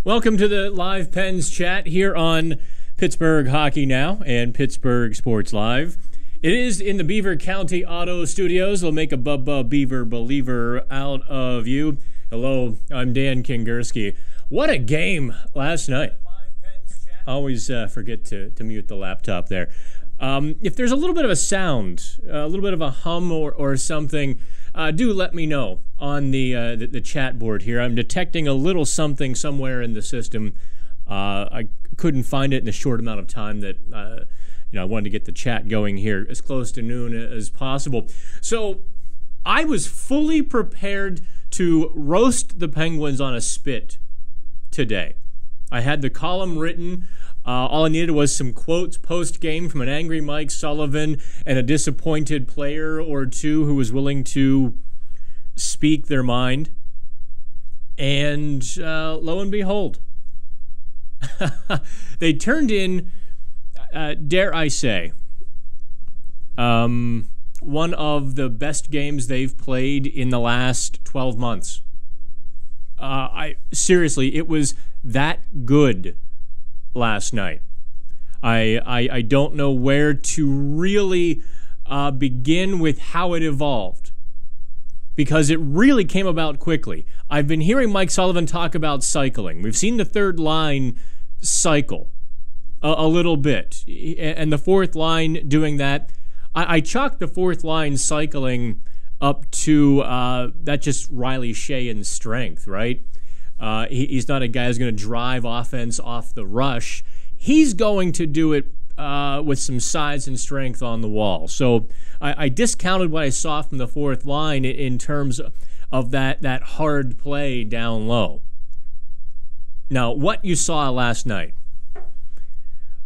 Welcome to the Live Pens chat here on Pittsburgh Hockey Now and Pittsburgh Sports Live. It is in the Beaver County Auto Studios. We'll make a Bubba Beaver believer out of you. Hello, I'm Dan Kingerski. What a game last night. Always forget to mute the laptop there. If there's a little bit of a sound, a little bit of a hum or something, do let me know on the chat board here. I'm detecting a little something somewhere in the system. I couldn't find it in the short amount of time that I wanted to get the chat going here as close to noon as possible. So I was fully prepared to roast the Penguins on a spit today. I had the column written. All I needed was some quotes post-game from an angry Mike Sullivan and a disappointed player or two who was willing to speak their mind. And lo and behold, they turned in, dare I say, one of the best games they've played in the last 12 months. Seriously, it was that good last night. I don't know where to really begin with how it evolved, because it really came about quickly. I've been hearing Mike Sullivan talk about cycling. We've seen the third line cycle a little bit, and the fourth line doing that. I chalk the fourth line cycling up to that just Riley Sheahan's strength, right? He's not a guy who's going to drive offense off the rush. He's going to do it with some size and strength on the wall. So I discounted what I saw from the fourth line in terms of that hard play down low. Now, what you saw last night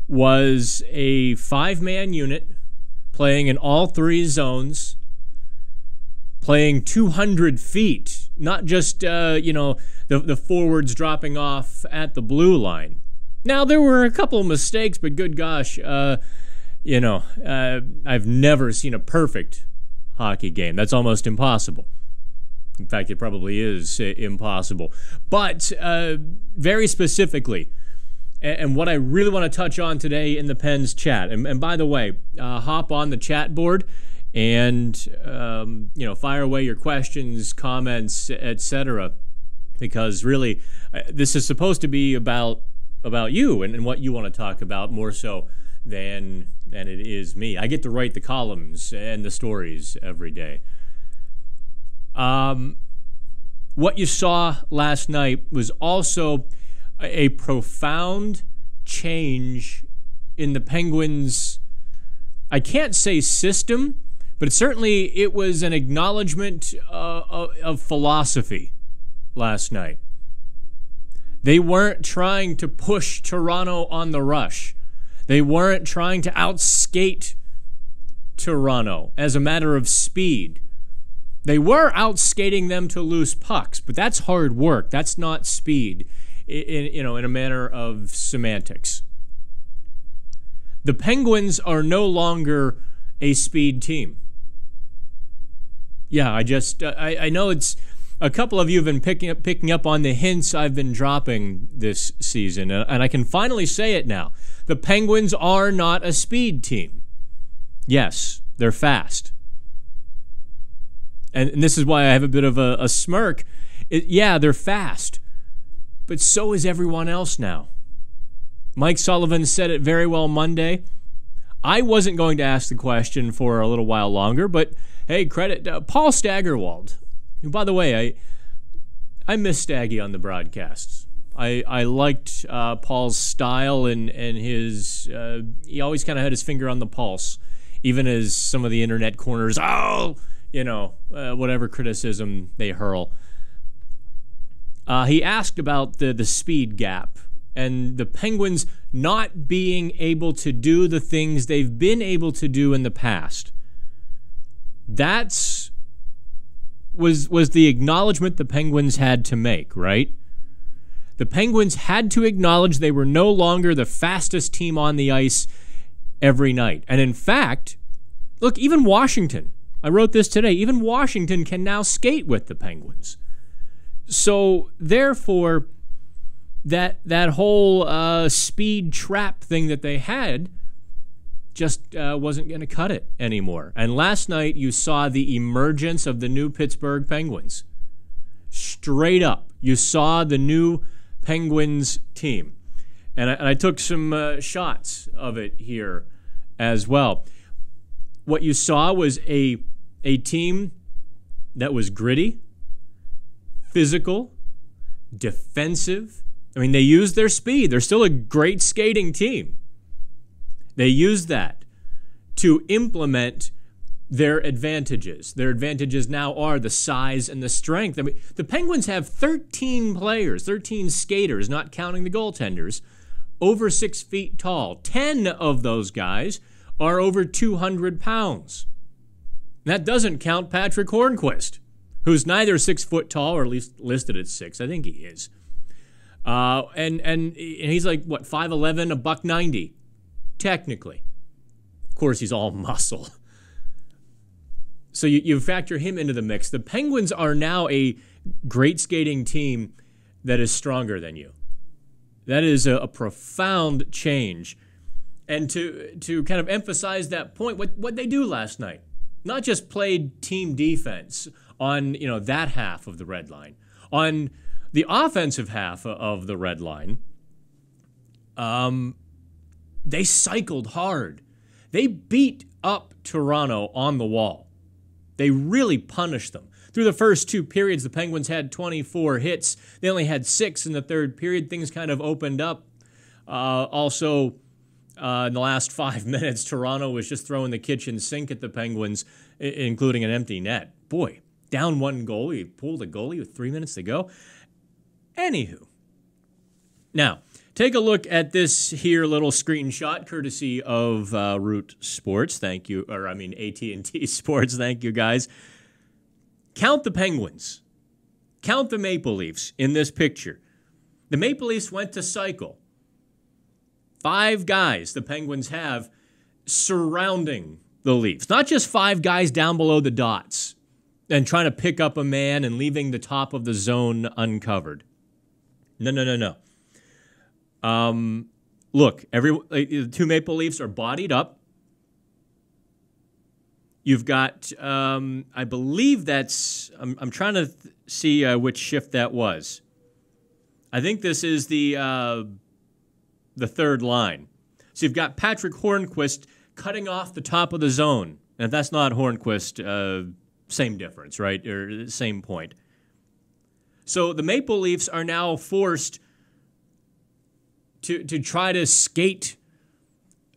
was a five-man unit playing in all three zones, playing 200 feet, not just, the forwards dropping off at the blue line. Now, there were a couple of mistakes, but good gosh, I've never seen a perfect hockey game. That's almost impossible. In fact, it probably is impossible. But very specifically, and what I really want to touch on today in the Pens chat, and by the way, hop on the chat board and fire away your questions, comments, etc., because really this is supposed to be about you and what you want to talk about more so than it is me. I get to write the columns and the stories every day. What you saw last night was also a profound change in the Penguins', I can't say system, but certainly it was an acknowledgement of philosophy last night. They weren't trying to push Toronto on the rush. They weren't trying to outskate Toronto as a matter of speed. They were outskating them to loose pucks, but that's hard work. That's not speed in a manner of semantics. The Penguins are no longer a speed team. Yeah, I know it's a couple of you have been picking up on the hints I've been dropping this season, and I can finally say it now. The Penguins are not a speed team. Yes, they're fast. And this is why I have a bit of a smirk. Yeah, they're fast, but so is everyone else now. Mike Sullivan said it very well Monday. I wasn't going to ask the question for a little while longer, but hey, credit Paul Staggerwald. Who, by the way, I miss Staggy on the broadcasts. I liked Paul's style and his. He always kind of had his finger on the pulse, even as some of the internet corners. Whatever criticism they hurl. He asked about the speed gap and the Penguins not being able to do the things they've been able to do in the past. Was the acknowledgement the Penguins had to make, right? The Penguins had to acknowledge they were no longer the fastest team on the ice every night. And in fact, look, even Washington, I wrote this today, even Washington can now skate with the Penguins. So, therefore, that whole speed trap thing that they had just wasn't going to cut it anymore. And last night you saw the emergence of the new Pittsburgh Penguins. Straight up, you saw the new Penguins team. And I took some shots of it here as well. What you saw was a team that was gritty, physical, defensive. I mean, they used their speed. They're still a great skating team. They used that to implement their advantages. Their advantages now are the size and the strength. I mean, the Penguins have 13 players, 13 skaters, not counting the goaltenders, over 6 feet tall. 10 of those guys are over 200 pounds. That doesn't count Patrick Hornquist, who's neither 6 foot tall, or at least listed at 6. I think he is. And he's like, what, 5'11", $190, technically. Of course, he's all muscle. So you factor him into the mix. The Penguins are now a great skating team that is stronger than you. That is a profound change. And to kind of emphasize that point, what they do last night, not just played team defense on that half of the red line, on the offensive half of the red line, they cycled hard. They beat up Toronto on the wall. They really punished them. Through the first 2 periods, the Penguins had 24 hits. They only had 6 in the third period. Things kind of opened up. Also, in the last 5 minutes, Toronto was just throwing the kitchen sink at the Penguins, including an empty net. Boy, down 1 goal. You pulled a goalie with 3 minutes to go. Anywho. Now, take a look at this here little screenshot, courtesy of Root Sports. Thank you. AT&T Sports. Thank you, guys. Count the Penguins. Count the Maple Leafs in this picture. The Maple Leafs went to cycle. 5 guys the Penguins have surrounding the Leafs. Not just 5 guys down below the dots and trying to pick up a man and leaving the top of the zone uncovered. No. Look, the 2 Maple Leafs are bodied up. You've got, I believe that's, I'm trying to see which shift that was. I think this is the third line. So you've got Patrick Hornquist cutting off the top of the zone. And if that's not Hornquist, same difference, right? Or same point. So the Maple Leafs are now forced to try to skate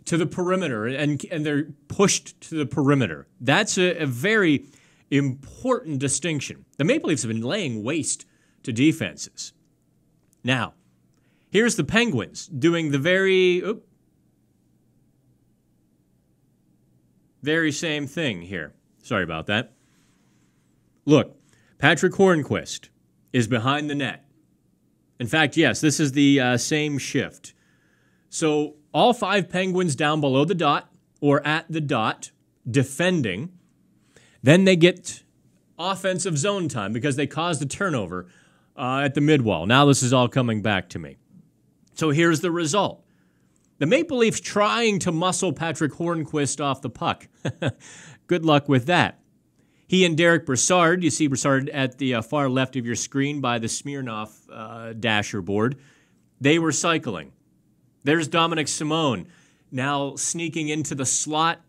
to the perimeter, and they're pushed to the perimeter. That's a very important distinction. The Maple Leafs have been laying waste to defenses. Now, here's the Penguins doing the very same thing here. Sorry about that. Look, Patrick Hornquist is behind the net. In fact, yes, this is the same shift. So all 5 Penguins down below the dot or at the dot defending. Then they get offensive zone time because they caused a turnover at the midwall. Now this is all coming back to me. So here's the result. The Maple Leafs trying to muscle Patrick Hornquist off the puck. Good luck with that. He and Derek Brassard, you see Brassard at the far left of your screen by the Smirnoff dasher board, they were cycling. There's Dominic Simone now sneaking into the slot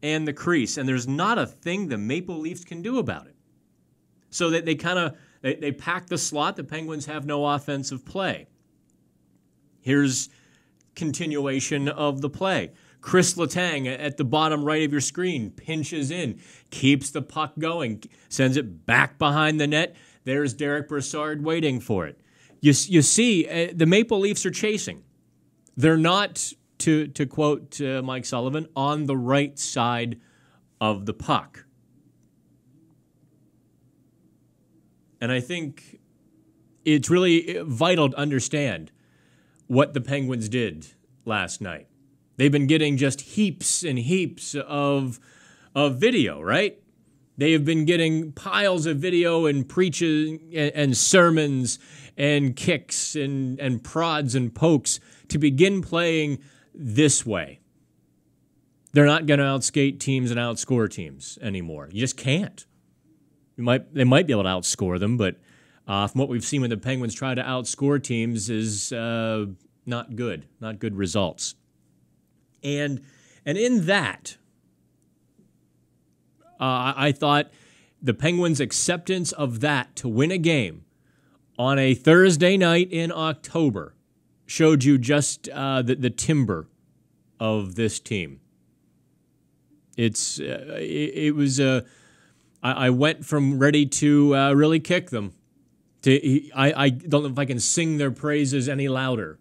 and the crease, and there's not a thing the Maple Leafs can do about it. So that they pack the slot. The Penguins have no offensive play. Here's continuation of the play. Chris Letang at the bottom right of your screen pinches in, keeps the puck going, sends it back behind the net. There's Derek Brassard waiting for it. You see, the Maple Leafs are chasing. They're not, to quote Mike Sullivan, on the right side of the puck. And I think it's really vital to understand what the Penguins did last night. They've been getting just heaps and heaps of video, right? They have been getting piles of video and preaching and sermons and kicks and prods and pokes to begin playing this way. They're not going to outskate teams and outscore teams anymore. You just can't. They might be able to outscore them, but from what we've seen when the Penguins try to outscore teams is not good results. And in that, I thought the Penguins' acceptance of that to win a game on a Thursday night in October showed you just the timber of this team. It was I went from ready to really kick them to I don't know if I can sing their praises any louder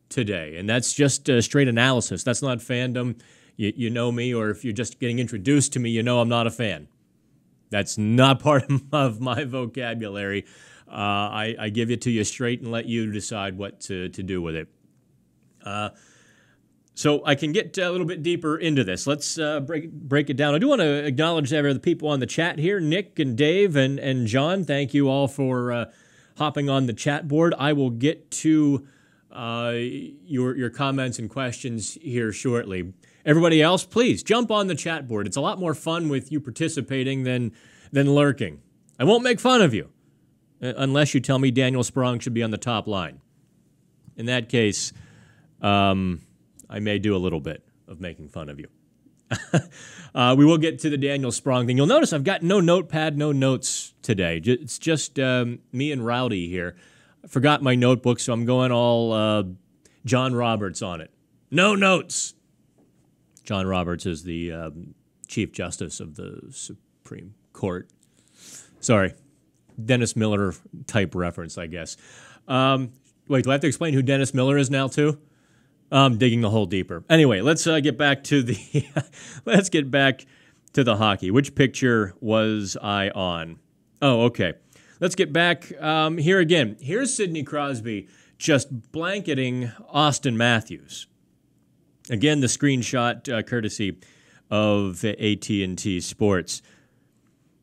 today, and that's just straight analysis. That's not fandom. You know me, or if you're just getting introduced to me, you know I'm not a fan. That's not part of my vocabulary. I give it to you straight and let you decide what to do with it. So I can get a little bit deeper into this. Let's break it down. I do want to acknowledge the people on the chat here, Nick and Dave and John. Thank you all for hopping on the chat board. I will get to your comments and questions here shortly. Everybody else, please jump on the chat board. It's a lot more fun with you participating than lurking. I won't make fun of you unless you tell me Daniel Sprong should be on the top line. In that case, I may do a little bit of making fun of you. We will get to the Daniel Sprong thing. You'll notice I've got no notepad, no notes today. It's just me and Rowdy here. I forgot my notebook, so I'm going all John Roberts on it. No notes. John Roberts is the Chief Justice of the Supreme Court. Sorry. Dennis Miller type reference, I guess. Wait, do I have to explain who Dennis Miller is now, too? I'm digging a hole deeper. Anyway, let's get back to the hockey. Which picture was I on? Oh, okay. Let's get back here again. Here's Sidney Crosby just blanketing Austin Matthews. Again, the screenshot courtesy of AT&T Sports.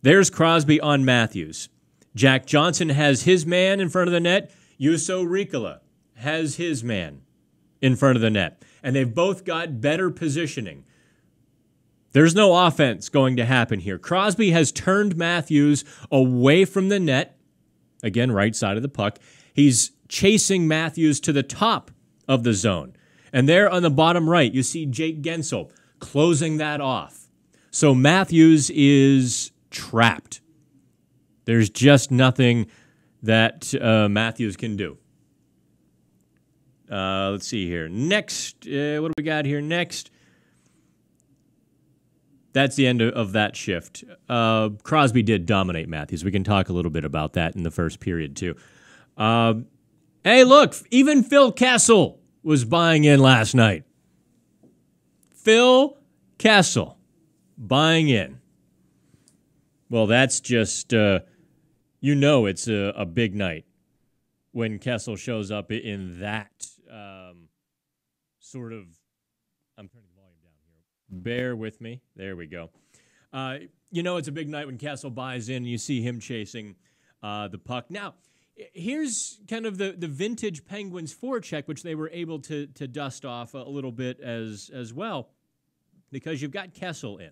There's Crosby on Matthews. Jack Johnson has his man in front of the net. Juuso Riikola has his man in front of the net. And they've both got better positioning. There's no offense going to happen here. Crosby has turned Matthews away from the net. Again, right side of the puck. He's chasing Matthews to the top of the zone. And there on the bottom right, you see Jake Gensel closing that off. So Matthews is trapped. There's just nothing that Matthews can do. Let's see here. Next, what do we got here next? That's the end of that shift. Crosby did dominate Matthews. We can talk a little bit about that in the first period, too. Hey, look, even Phil Kessel was buying in last night. Phil Kessel buying in. Well, that's just, it's a big night when Kessel shows up in that sort of, I'm turning the volume down here. Bear with me. There we go. It's a big night when Kessel buys in and you see him chasing the puck. Now, here's kind of the vintage Penguins forecheck, which they were able to dust off a little bit as well, because you've got Kessel in.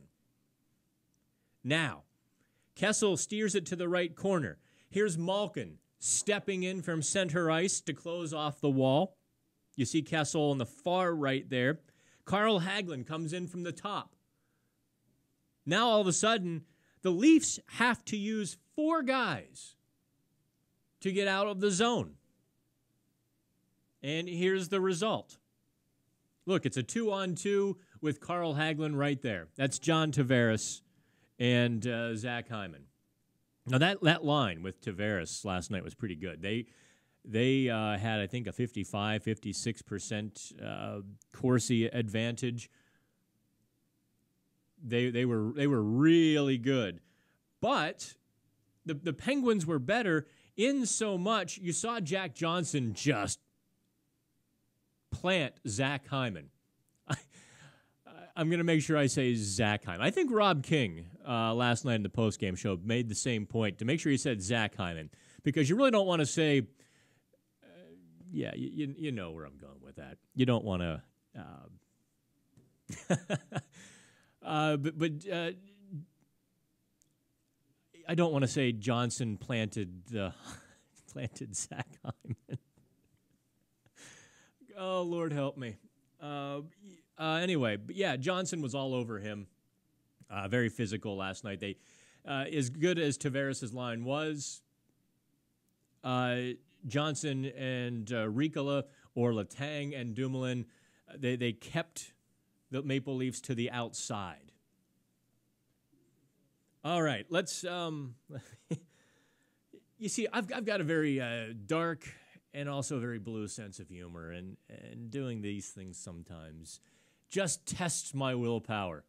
Now, Kessel steers it to the right corner. Here's Malkin stepping in from center ice to close off the wall. You see Kessel on the far right there. Carl Hagelin comes in from the top. Now, all of a sudden, the Leafs have to use 4 guys to get out of the zone. And here's the result. Look, it's a 2-on-2 with Carl Hagelin right there. That's John Tavares and Zach Hyman. Now, that line with Tavares last night was pretty good. They had, I think, a 55, 56% Corsi advantage. They were really good. But the Penguins were better in so much you saw Jack Johnson just plant Zach Hyman. I'm going to make sure I say Zach Hyman. I think Rob King last night in the postgame show made the same point to make sure he said Zach Hyman because you really don't want to say, you know where I'm going with that. You don't want to, but I don't want to say Johnson planted Zach Hyman. Oh, Lord help me. Anyway, but yeah, Johnson was all over him. Very physical last night. They, as good as Tavares' line was, Johnson and Ricola or Letang and Dumoulin, they kept the Maple Leafs to the outside. All right, let's. You see, I've got a very dark and also a very blue sense of humor, and doing these things sometimes just tests my willpower.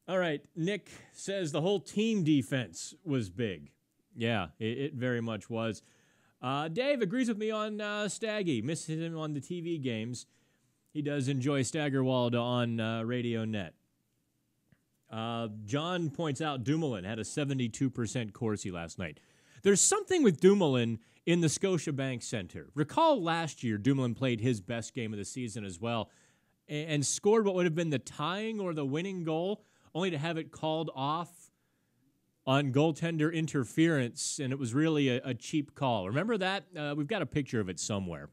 All right, Nick says the whole team defense was big. Yeah, it very much was. Dave agrees with me on Staggy. Misses him on the TV games. He does enjoy Staggerwald on Radio Net. John points out Dumoulin had a 72% Corsi last night. There's something with Dumoulin in the Scotiabank Center. Recall last year, Dumoulin played his best game of the season as well and scored what would have been the tying or the winning goal, only to have it called off on goaltender interference, and it was really a cheap call. Remember that? We've got a picture of it somewhere,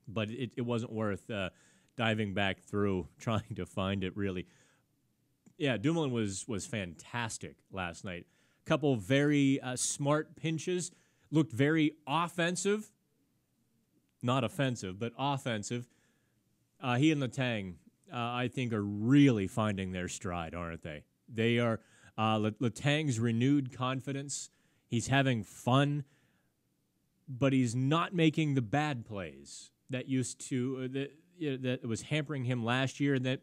but it wasn't worth diving back through trying to find it, really. Yeah, Dumoulin was fantastic last night. A couple very smart pinches. Looked very offensive. Not offensive, but offensive. He and Letang, I think, are really finding their stride, aren't they? They are. Letang's renewed confidence. He's having fun, but he's not making the bad plays that that was hampering him last year, and that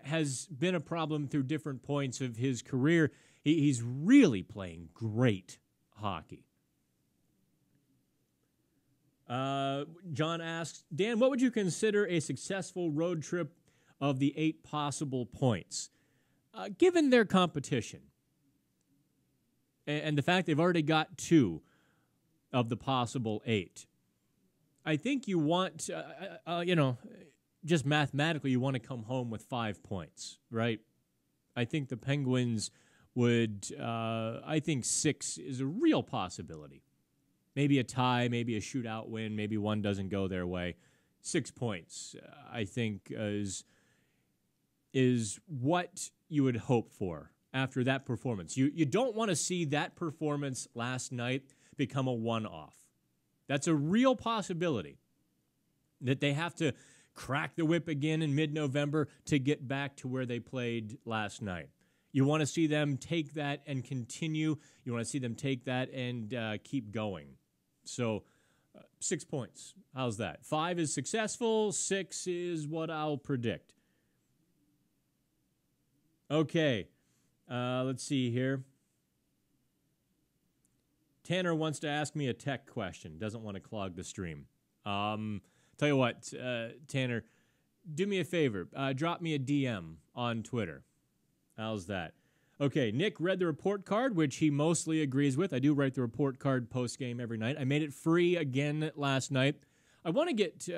has been a problem through different points of his career. He's really playing great hockey. John asks, Dan, what would you consider a successful road trip of the 8 possible points? Given their competition and the fact they've already got 2 of the possible 8, I think you want, just mathematically, you want to come home with 5 points, right? I think the Penguins would, I think 6 is a real possibility. Maybe a tie, maybe a shootout win, maybe one doesn't go their way. 6 points, I think, is what you would hope for after that performance. You don't want to see that performance last night become a one-off. That's a real possibility that they have to crack the whip again in mid-November to get back to where they played last night. You want to see them take that and continue. You want to see them take that and keep going. So 6 points. How's that? 5 is successful. 6 is what I'll predict. Okay. Let's see here. Tanner wants to ask me a tech question. Doesn't want to clog the stream. Tell you what, Tanner, do me a favor. Drop me a DM on Twitter. How's that? Okay, Nick read the report card, which he mostly agrees with. I do write the report card post-game every night. I made it free again last night. I want to get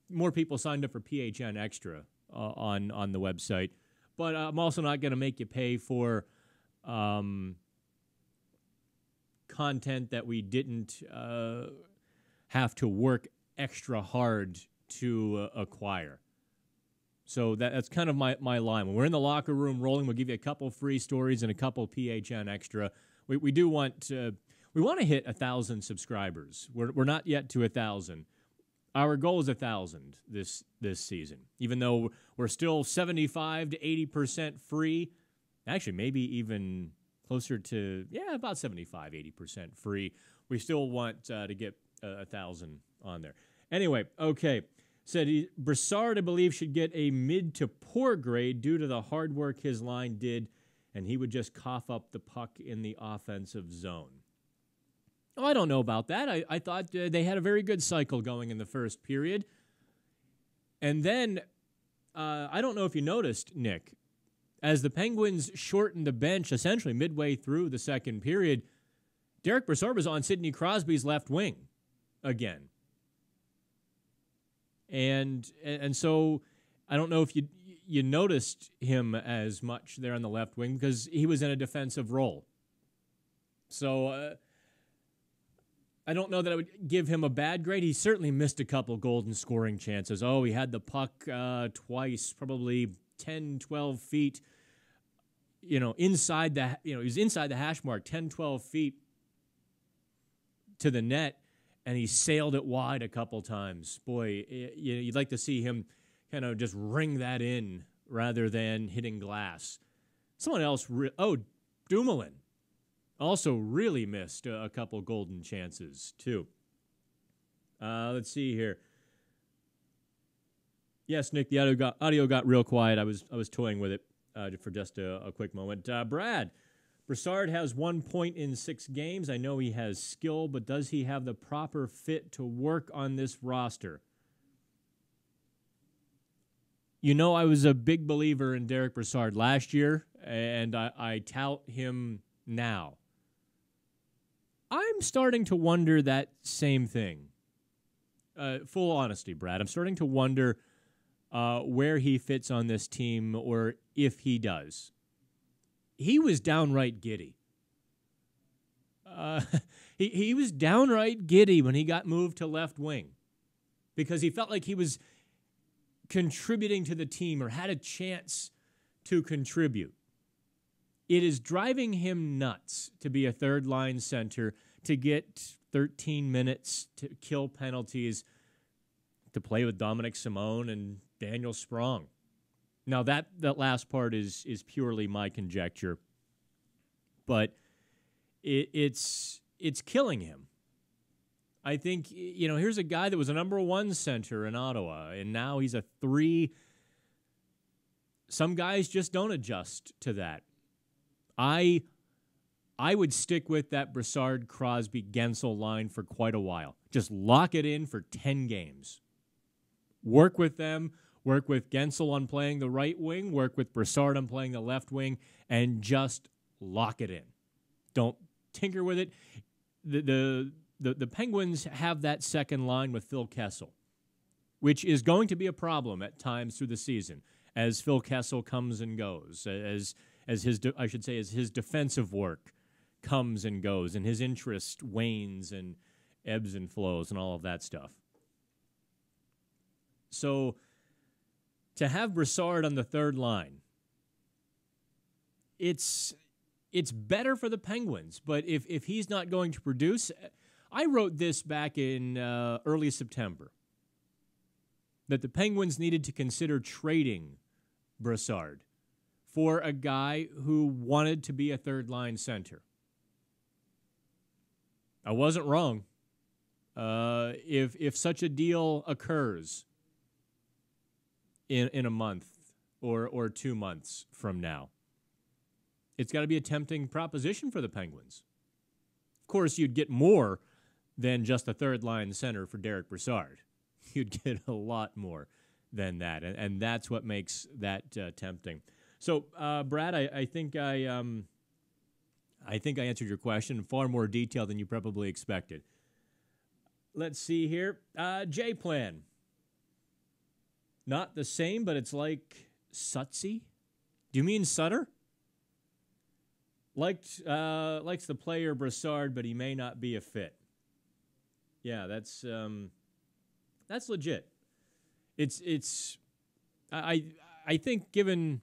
more people signed up for PHN Extra on the website, but I'm also not going to make you pay for content that we didn't have to work extra hard to acquire. So that's kind of my line. When we're in the locker room rolling, we'll give you a couple free stories and a couple PHN Extra. We do want we want to hit 1,000 subscribers. We're not yet to 1,000. Our goal is 1,000 this season. Even though we're still 75 to 80% free, actually maybe even closer to about 75, 80% free. We still want to get 1,000 on there. Anyway, okay. Said Brassard, I believe, should get a mid to poor grade due to the hard work his line did, and he would just cough up the puck in the offensive zone. Oh, I don't know about that. I thought they had a very good cycle going in the first period. And then I don't know if you noticed, Nick, as the Penguins shortened the bench essentially midway through the second period, Derek Brassard was on Sidney Crosby's left wing again. And so I don't know if you noticed him as much there on the left wing because he was in a defensive role. So I don't know that I would give him a bad grade. He certainly missed a couple golden scoring chances. Oh, he had the puck twice, probably 10, 12 feet, inside the, he was inside the hash mark, 10, 12 feet to the net, and he sailed it wide a couple times. Boy, you'd like to see him kind of just ring that in rather than hitting glass. Someone else, Dumoulin, also really missed a couple golden chances, too. Let's see here. Yes, Nick, the audio got real quiet. I was toying with it for just a quick moment. Brad, Brassard has 1 point in 6 games. I know he has skill, but does he have the proper fit to work on this roster? I was a big believer in Derek Brassard last year, and I tout him now. I'm starting to wonder that same thing. Full honesty, Brad. I'm starting to wonder where he fits on this team or if he does. He was downright giddy. He was downright giddy when he got moved to left wing because he felt like he was contributing to the team or had a chance to contribute. It is driving him nuts to be a third-line center, to get 13 minutes, to kill penalties, to play with Dominic Simone and Daniel Sprong. Now, that last part is purely my conjecture, but it's killing him. I think, here's a guy that was a number 1 center in Ottawa, and now he's a 3. Some guys just don't adjust to that. I would stick with that Brassard, Crosby, Gensel line for quite a while. Just lock it in for 10 games. Work with them. Work with Gensel on playing the right wing. Work with Brassard on playing the left wing. And just lock it in. Don't tinker with it. The Penguins have that second line with Phil Kessel, which is going to be a problem at times through the season as Phil Kessel comes and goes, as his defensive work comes and goes, and his interest wanes and ebbs and flows and all of that stuff. So to have Brassard on the third line, it's better for the Penguins, but if he's not going to produce, I wrote this back in early September, that the Penguins needed to consider trading Brassard for a guy who wanted to be a third-line center. I wasn't wrong. If such a deal occurs in a month or 2 months from now, it's got to be a tempting proposition for the Penguins. Of course, you'd get more than just a third-line center for Derek Brassard. You'd get a lot more than that, and that's what makes that tempting. So, Brad, I think I answered your question in far more detail than you probably expected. Let's see here. J-Plan. Not the same, but it's like Sutsy. Do you mean Sutter? Likes the player Brassard, but he may not be a fit. Yeah, that's legit. I think given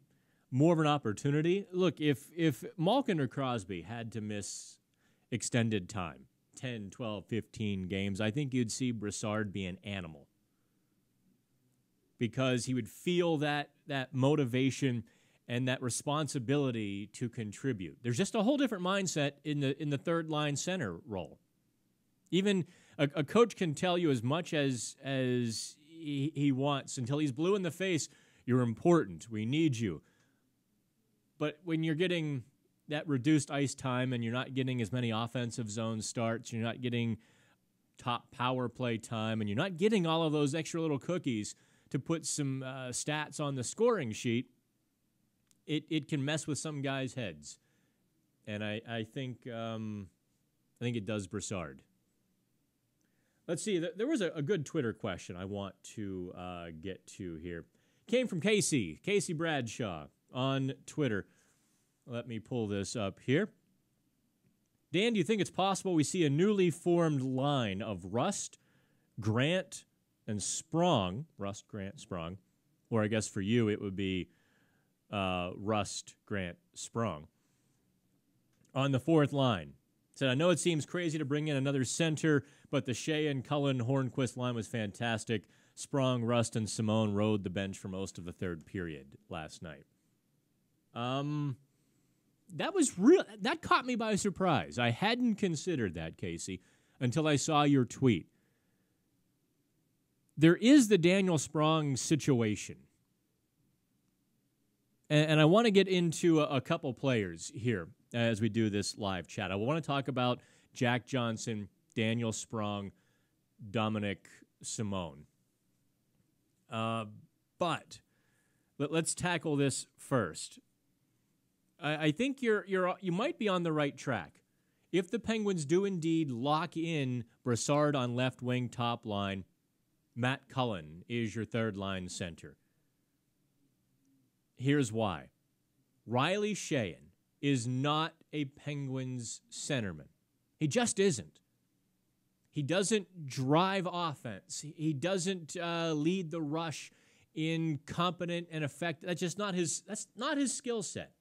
more of an opportunity, look, if Malkin or Crosby had to miss extended time, 10, 12, 15 games, I think you'd see Brassard be an animal. Because he would feel that motivation and that responsibility to contribute. There's just a whole different mindset in the third line center role. Even a coach can tell you as much as he wants until he's blue in the face. You're important. We need you. But when you're getting that reduced ice time and you're not getting as many offensive zone starts, you're not getting top power play time, and you're not getting all of those extra little cookies to put some stats on the scoring sheet, it can mess with some guys' heads. And I think it does Brassard. Let's see. There was a good Twitter question I want to get to here. Came from Casey Bradshaw on Twitter. Let me pull this up here. Dan, do you think it's possible we see a newly formed line of Rust, Grant, and Sprong? Rust, Grant, Sprong. Or I guess for you it would be Rust, Grant, Sprong. On the fourth line. Said, I know it seems crazy to bring in another center, but the Shea and Cullen Hornquist line was fantastic. Sprong, Rust, and Simone rode the bench for most of the third period last night. That was real. That caught me by surprise. I hadn't considered that, Casey, until I saw your tweet. There is the Daniel Sprong situation. And I want to get into a couple players here as we do this live chat. I want to talk about Jack Johnson, Daniel Sprong, Dominic Simone. But let's tackle this first. I think you might be on the right track. If the Penguins do indeed lock in Brassard on left wing top line, Matt Cullen is your third line center. Here's why. Riley Sheahan is not a Penguins centerman. He just isn't. He doesn't drive offense. He doesn't lead the rush in competent and effective. That's not his skill set.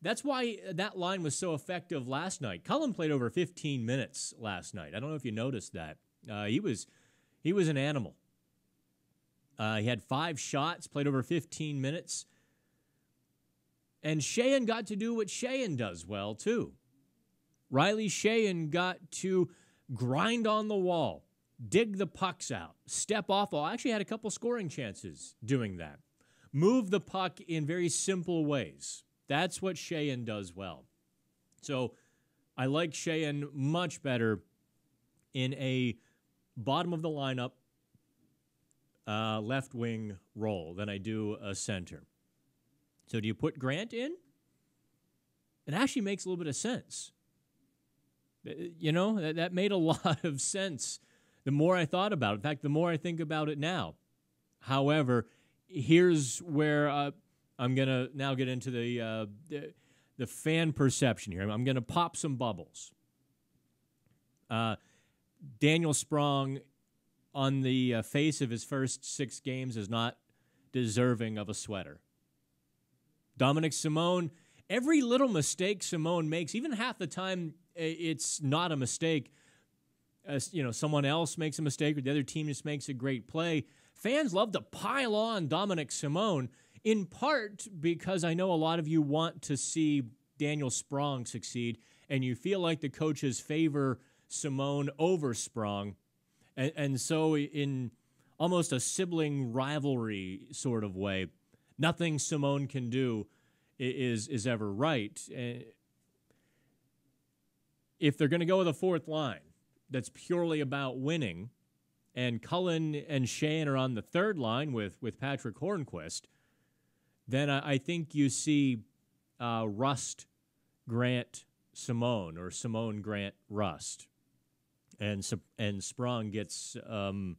That's why that line was so effective last night. Cullen played over 15 minutes last night. I don't know if you noticed that. He was an animal. He had 5 shots, played over 15 minutes. And Sheahan got to do what Sheahan does well, too. Riley Sheahan got to grind on the wall, dig the pucks out, step off. Well, actually had a couple scoring chances doing that. Move the puck in very simple ways. That's what Sheahan does well. So I like Sheahan much better in a bottom of the lineup left wing role than I do a center. So do you put Grant in? It actually makes a little bit of sense. You know, that made a lot of sense the more I thought about it. In fact, the more I think about it now. However, here's where I'm going to now get into the fan perception here. I'm going to pop some bubbles. Daniel Sprong, on the face of his first 6 games, is not deserving of a sweater. Dominic Simone, every little mistake Simone makes, even half the time it's not a mistake. Someone else makes a mistake or the other team just makes a great play. Fans love to pile on Dominic Simone, in part because I know a lot of you want to see Daniel Sprong succeed, and you feel like the coaches favor Simone over Sprong. And so in almost a sibling rivalry sort of way, nothing Simone can do is ever right. If they're going to go with a fourth line that's purely about winning, and Cullen and Sheahan are on the third line with Patrick Hornquist, then I think you see Rust, Grant, Simone, or Simone, Grant, Rust. And Sprong gets some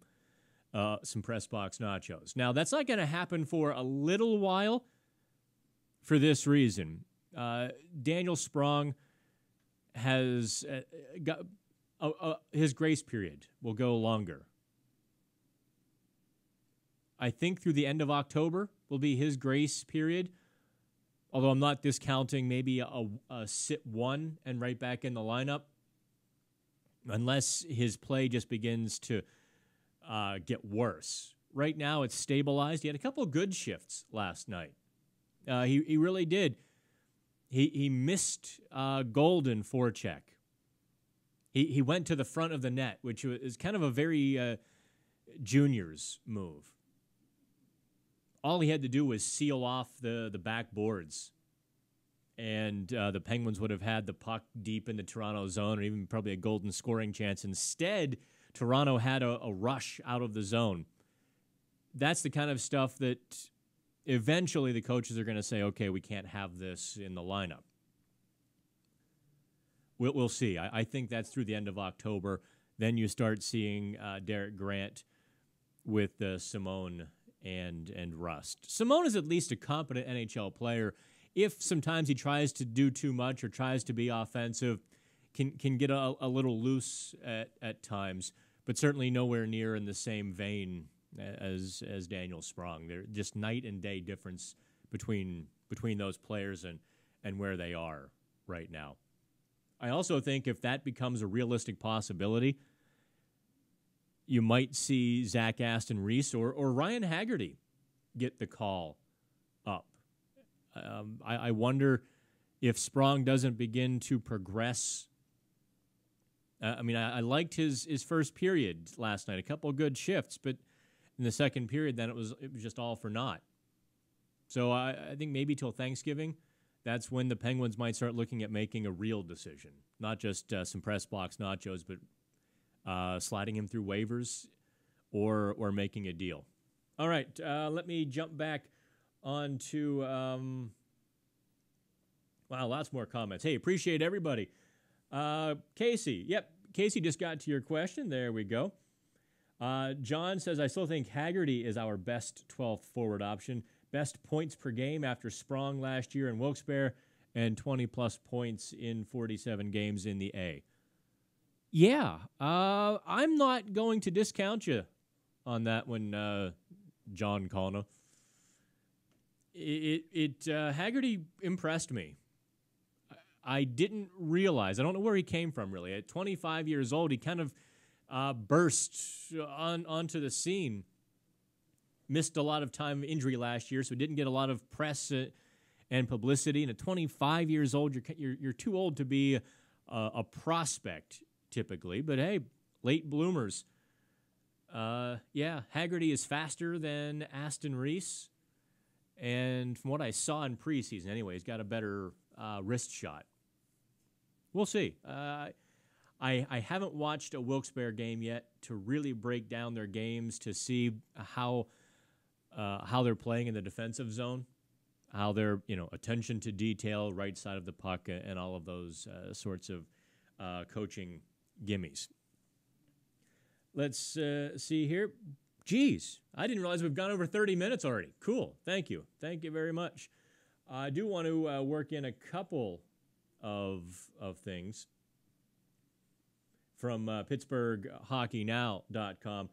press box nachos. Now, that's not going to happen for a little while for this reason. Daniel Sprong has got his grace period will go longer. I think through the end of October will be his grace period, although I'm not discounting maybe a sit one and right back in the lineup, unless his play just begins to get worse. Right now, it's stabilized. He had a couple of good shifts last night. He really did. He missed Golden forecheck. He went to the front of the net, which is kind of a very juniors move. All he had to do was seal off the backboards, and the Penguins would have had the puck deep in the Toronto zone, or even probably a Golden scoring chance. Instead, Toronto had a rush out of the zone. that's the kind of stuff that eventually the coaches are going to say, okay, we can't have this in the lineup. We'll see. I think that's through the end of October. Then you start seeing Derek Grant with Simone and Rust. Simone is at least a competent NHL player. If sometimes he tries to do too much or tries to be offensive, can get a little loose at times, but certainly nowhere near in the same vein as Daniel Sprong. They're just night and day difference between those players and where they are right now. I also think if that becomes a realistic possibility, you might see Zach Aston Reese or Ryan Haggerty get the call up. I wonder if Sprong doesn't begin to progress. I liked his first period last night, a couple of good shifts, but in the second period, then it was just all for naught. So I think maybe till Thanksgiving, that's when the Penguins might start looking at making a real decision, not just some press box nachos, but sliding him through waivers or making a deal. All right, let me jump back on to, lots more comments. Hey, appreciate everybody. Casey, Casey just got to your question. There we go. John says, I still think Haggerty is our best 12th forward option. Best points per game after Sprong last year in Wilkes-Barre and 20-plus points in 47 games in the A. Yeah, I'm not going to discount you on that one, John Connor. Haggerty impressed me. I didn't realize, I don't know where he came from really. At 25 years old, he kind of burst onto the scene. Missed a lot of time injury last year, so didn't get a lot of press and publicity. And at 25 years old, you're too old to be a prospect typically. But hey, late bloomers. Haggerty is faster than Aston Reese. And from what I saw in preseason anyway, he's got a better wrist shot. We'll see. I haven't watched a Wilkes-Barre game yet to really break down their games to see how they're playing in the defensive zone, how their attention to detail, right side of the puck, and all of those sorts of coaching gimmies. Let's see here. Geez, I didn't realize we've gone over 30 minutes already. Cool. Thank you. Thank you very much. I do want to work in a couple of things from PittsburghHockeyNow.com.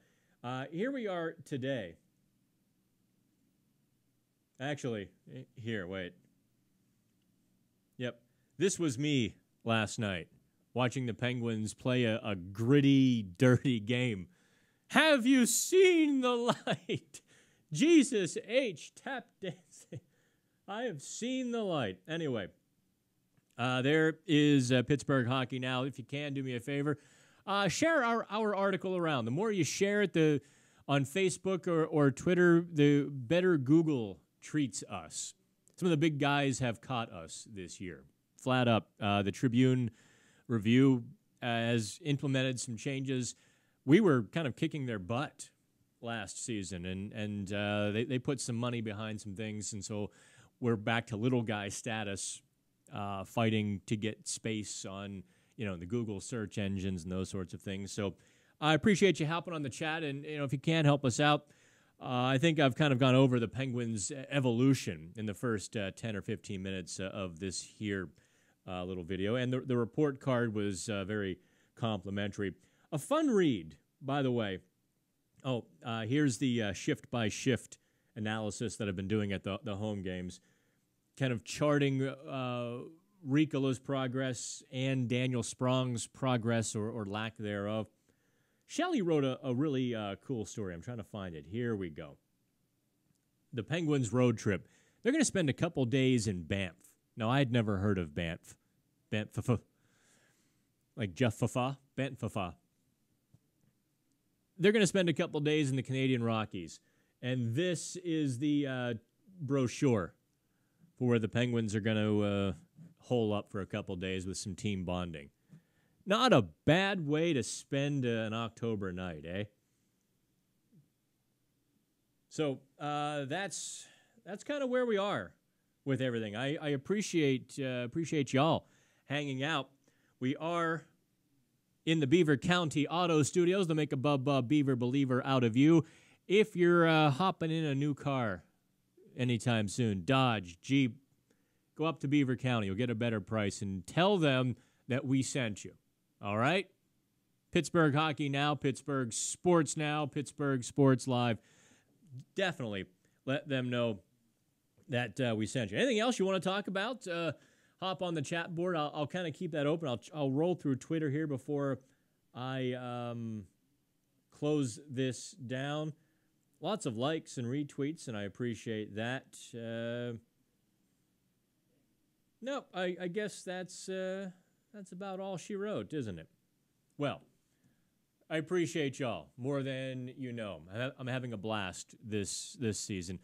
Here we are today. Actually, here, wait. Yep. This was me last night, watching the Penguins play a gritty, dirty game. Have you seen the light? Jesus H. Tap dancing. I have seen the light. Anyway, there is Pittsburgh Hockey Now. If you can, do me a favor. Share our article around. The more you share it on Facebook or Twitter, the better Google treats us. Some of the big guys have caught us this year. Flat up. The Tribune Review has implemented some changes. We were kind of kicking their butt last season, and they put some money behind some things, and so we're back to little guy status, fighting to get space on the Google search engines and those sorts of things. So I appreciate you helping on the chat, and if you can help us out, I think I've kind of gone over the Penguins' evolution in the first 10 or 15 minutes of this here little video, and the report card was very complimentary. A fun read, by the way. Oh, here's the shift-by-shift analysis that I've been doing at the home games, kind of charting Riikola's progress and Daniel Sprong's progress or lack thereof. Shelley wrote a really cool story. I'm trying to find it. Here we go. The Penguins road trip. They're going to spend a couple days in Banff. Now, I had never heard of Banff. Banff, like Jeff Fafa, Banff Fafa. They're going to spend a couple days in the Canadian Rockies. And this is the brochure for where the Penguins are going to hole up for a couple days with some team bonding. Not a bad way to spend an October night, eh? So that's kind of where we are with everything. I appreciate y'all hanging out. We are in the Beaver County Auto Studios to make a Bub Beaver believer out of you. If you're hopping in a new car anytime soon, Dodge, Jeep, go up to Beaver County. You'll get a better price and tell them that we sent you. All right? Pittsburgh Hockey Now, Pittsburgh Sports Now, Pittsburgh Sports Live. Definitely let them know that we sent you. Anything else you want to talk about? Hop on the chat board. I'll kind of keep that open. I'll roll through Twitter here before I close this down. Lots of likes and retweets, and I appreciate that. No, I guess that's about all she wrote, isn't it? Well, I appreciate y'all more than you know. I'm having a blast this season.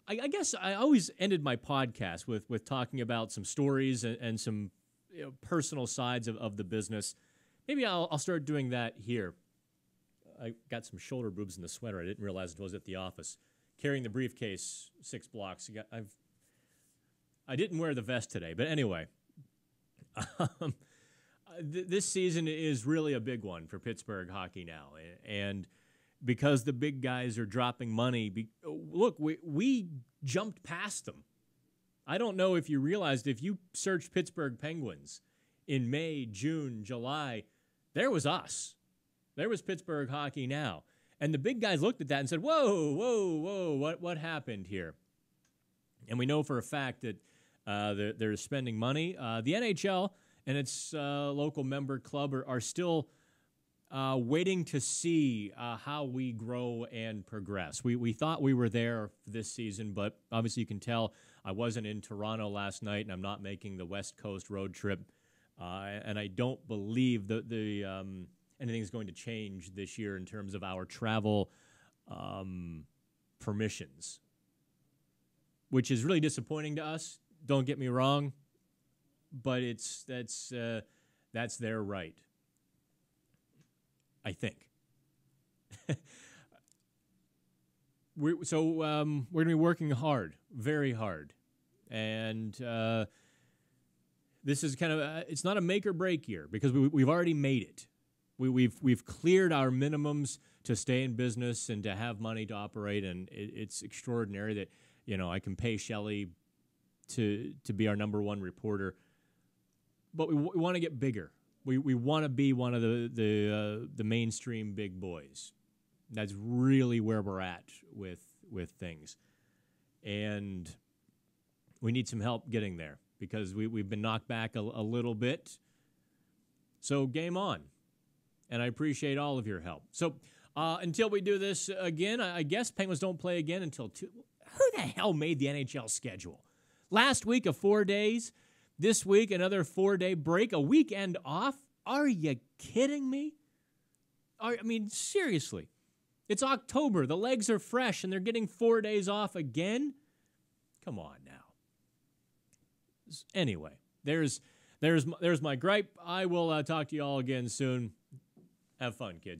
I guess I always ended my podcast with talking about some stories and some personal sides of the business. Maybe I'll start doing that here. I got some shoulder boobs in the sweater. I didn't realize until I was at the office. Carrying the briefcase 6 blocks. I didn't wear the vest today, but anyway. This season is really a big one for Pittsburgh Hockey Now. And because the big guys are dropping money, look, we jumped past them. I don't know if you realized, if you searched Pittsburgh Penguins in May, June, July, there was us. There was Pittsburgh Hockey Now. And the big guys looked at that and said, whoa, what happened here? And we know for a fact that they're spending money. The NHL and its local member club are still waiting to see how we grow and progress. We thought we were there this season, but obviously you can tell I wasn't in Toronto last night, and I'm not making the West Coast road trip. And I don't believe that anything's going to change this year in terms of our travel permissions, which is really disappointing to us. Don't get me wrong, but that's their right, I think. We're going to be working hard, very hard, and this is kind of it's not a make or break year because we've already made it. We've cleared our minimums to stay in business and to have money to operate, and it's extraordinary that I can pay Shelley to be our number one reporter, but we want to get bigger. We want to be one of the mainstream big boys. That's really where we're at with things, and we need some help getting there because we've been knocked back a little bit. So game on, and I appreciate all of your help. So until we do this again, I guess Penguins don't play again until 2. Who the hell made the NHL schedule? Last week of 4 days. This week, another 4-day break, a weekend off? Are you kidding me? Seriously. It's October. The legs are fresh, and they're getting 4 days off again? Come on now. Anyway, there's my gripe. I will talk to you all again soon. Have fun, kids.